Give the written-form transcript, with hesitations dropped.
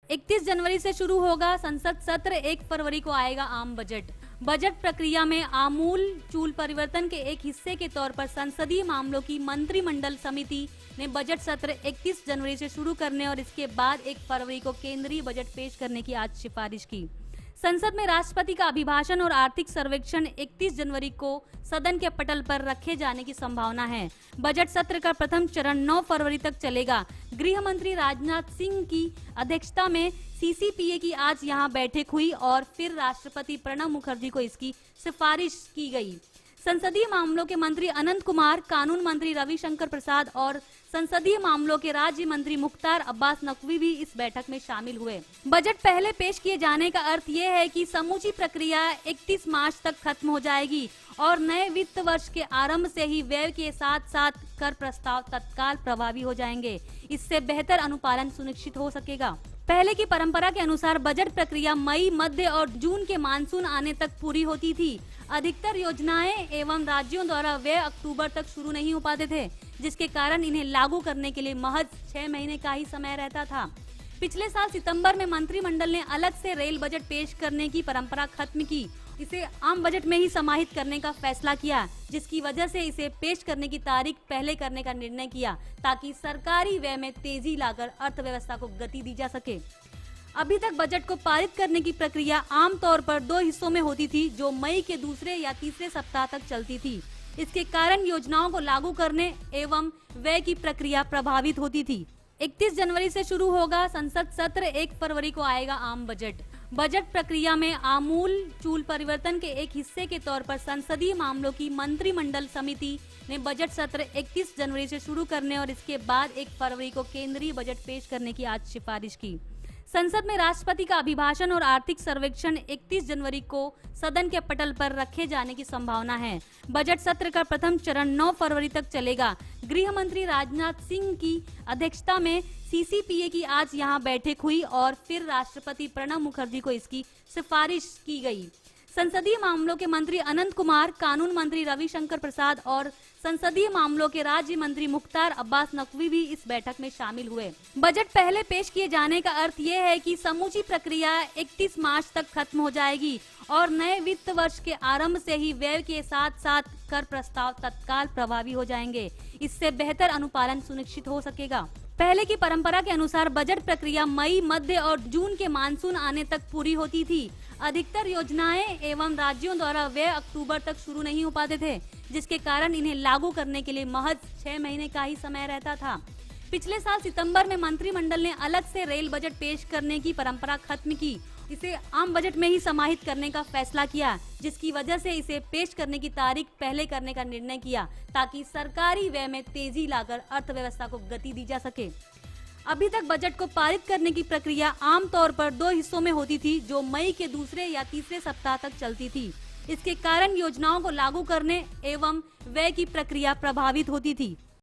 31 जनवरी से शुरू होगा संसद सत्र, 1 फरवरी को आएगा आम बजट। बजट प्रक्रिया में आमूल चूल परिवर्तन के एक हिस्से के तौर पर संसदीय मामलों की मंत्रिमंडल समिति ने बजट सत्र 31 जनवरी से शुरू करने और इसके बाद 1 फरवरी को केंद्रीय बजट पेश करने की आज सिफारिश की। संसद में राष्ट्रपति का अभिभाषण और आर्थिक सर्वेक्षण 31 जनवरी को सदन के पटल पर रखे जाने की संभावना है। बजट सत्र का प्रथम चरण 9 फरवरी तक चलेगा। गृह मंत्री राजनाथ सिंह की अध्यक्षता में सीसीपीए की आज यहां बैठक हुई और फिर राष्ट्रपति प्रणब मुखर्जी को इसकी सिफारिश की गई। संसदीय मामलों के मंत्री अनंत कुमार, कानून मंत्री रविशंकर प्रसाद और संसदीय मामलों के राज्य मंत्री मुख्तार अब्बास नकवी भी इस बैठक में शामिल हुए। बजट पहले पेश किए जाने का अर्थ ये है कि समूची प्रक्रिया 31 मार्च तक खत्म हो जाएगी और नए वित्त वर्ष के आरंभ से ही व्यय के साथ साथ कर प्रस्ताव तत्काल प्रभावी हो जाएंगे। इससे बेहतर अनुपालन सुनिश्चित हो सकेगा। पहले की परंपरा के अनुसार बजट प्रक्रिया मई, मध्य और जून के मानसून आने तक पूरी होती थी। अधिकतर योजनाएं एवं राज्यों द्वारा व्यय अक्टूबर तक शुरू नहीं हो पाते थे, जिसके कारण इन्हें लागू करने के लिए महज 6 महीने का ही समय रहता था। पिछले साल सितंबर में मंत्रिमंडल ने अलग से रेल बजट पेश करने की परंपरा खत्म की। इसे आम बजट में ही समाहित करने का फैसला किया, जिसकी वजह से इसे पेश करने की तारीख पहले करने का निर्णय किया ताकि सरकारी व्यय में तेजी लाकर अर्थव्यवस्था को गति दी जा सके। अभी तक बजट को पारित करने की प्रक्रिया आमतौर पर 2 हिस्सों में होती थी, जो मई के दूसरे या तीसरे सप्ताह तक चलती थी। इसके कारण योजनाओं को लागू करने एवं व्यय की प्रक्रिया प्रभावित होती थी। 31 जनवरी से शुरू होगा संसद सत्र, 1 फरवरी को आएगा आम बजट। बजट प्रक्रिया में आमूल चूल परिवर्तन के एक हिस्से के तौर पर संसदीय मामलों की मंत्रिमंडल समिति ने बजट सत्र 31 जनवरी से शुरू करने और इसके बाद 1 फरवरी को केंद्रीय बजट पेश करने की आज सिफारिश की। संसद में राष्ट्रपति का अभिभाषण और आर्थिक सर्वेक्षण 31 जनवरी को सदन के पटल पर रखे जाने की संभावना है। बजट सत्र का प्रथम चरण 9 फरवरी तक चलेगा। गृह मंत्री राजनाथ सिंह की अध्यक्षता में सीसीपीए की आज यहां बैठक हुई और फिर राष्ट्रपति प्रणब मुखर्जी को इसकी सिफारिश की गई। संसदीय मामलों के मंत्री अनंत कुमार, कानून मंत्री रविशंकर प्रसाद और संसदीय मामलों के राज्य मंत्री मुख्तार अब्बास नकवी भी इस बैठक में शामिल हुए। बजट पहले पेश किए जाने का अर्थ ये है कि समूची प्रक्रिया 31 मार्च तक खत्म हो जाएगी और नए वित्त वर्ष के आरंभ से ही व्यय के साथ साथ कर प्रस्ताव तत्काल प्रभावी हो जाएंगे। इससे बेहतर अनुपालन सुनिश्चित हो सकेगा। पहले की परंपरा के अनुसार बजट प्रक्रिया मई, मध्य और जून के मानसून आने तक पूरी होती थी। अधिकतर योजनाएं एवं राज्यों द्वारा व्यय अक्टूबर तक शुरू नहीं हो पाते थे, जिसके कारण इन्हें लागू करने के लिए महज 6 महीने का ही समय रहता था। पिछले साल सितंबर में मंत्रिमंडल ने अलग से रेल बजट पेश करने की परंपरा खत्म की। इसे आम बजट में ही समाहित करने का फैसला किया, जिसकी वजह से इसे पेश करने की तारीख पहले करने का निर्णय किया ताकि सरकारी व्यय में तेजी लाकर अर्थव्यवस्था को गति दी जा सके। अभी तक बजट को पारित करने की प्रक्रिया आमतौर पर 2 हिस्सों में होती थी, जो मई के दूसरे या तीसरे सप्ताह तक चलती थी। इसके कारण योजनाओं को लागू करने एवं व्यय की प्रक्रिया प्रभावित होती थी।